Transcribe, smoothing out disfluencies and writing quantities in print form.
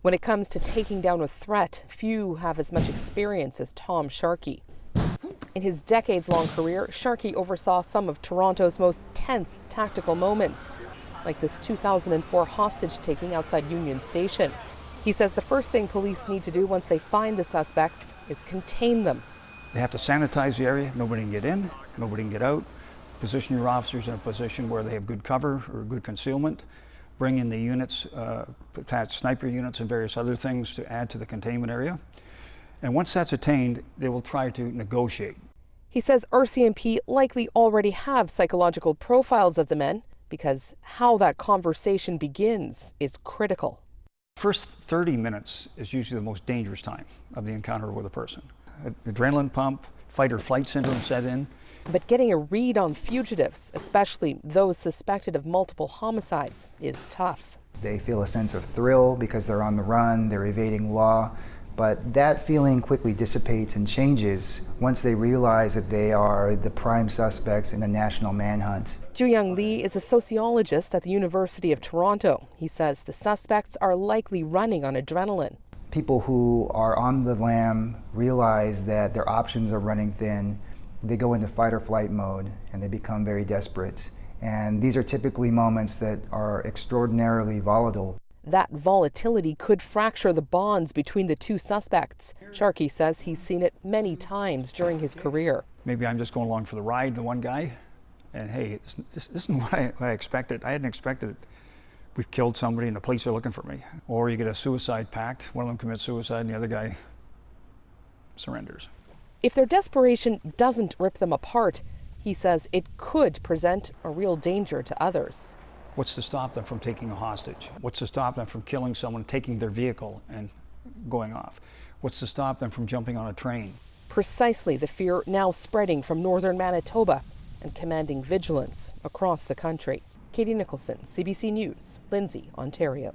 When it comes to taking down a threat, few have as much experience as Tom Sharkey. In his decades-long career, Sharkey oversaw some of Toronto's most tense tactical moments, like this 2004 hostage-taking outside Union Station. He says the first thing police need to do once they find the suspects is contain them. They have to sanitize the area. Nobody can get in, nobody can get out. Position your officers in a position where they have good cover or good concealment. Bring in the units, attach sniper units and various other things to add to the containment area. And once that's attained, they will try to negotiate. He says RCMP likely already have psychological profiles of the men because how that conversation begins is critical. First 30 minutes is usually the most dangerous time of the encounter with a person. Adrenaline pump, fight or flight syndrome set in. But getting a read on fugitives, especially those suspected of multiple homicides, is tough. They feel a sense of thrill because they're on the run, they're evading law, but that feeling quickly dissipates and changes once they realize that they are the prime suspects in a national manhunt. Ju-Young Lee is a sociologist at the University of Toronto. He says the suspects are likely running on adrenaline. People who are on the lam realize that their options are running thin. They go into fight or flight mode and they become very desperate. And these are typically moments that are extraordinarily volatile. That volatility could fracture the bonds between the two suspects. Sharkey says he's seen it many times during his career. Maybe I'm just going along for the ride, the one guy, and hey, this isn't what I expected. I hadn't expected it. We've killed somebody and the police are looking for me. Or you get a suicide pact, one of them commits suicide and the other guy surrenders. If their desperation doesn't rip them apart, he says it could present a real danger to others. What's to stop them from taking a hostage? What's to stop them from killing someone, taking their vehicle and going off? What's to stop them from jumping on a train? Precisely the fear now spreading from northern Manitoba and commanding vigilance across the country. Katie Nicholson, CBC News, Lindsay, Ontario.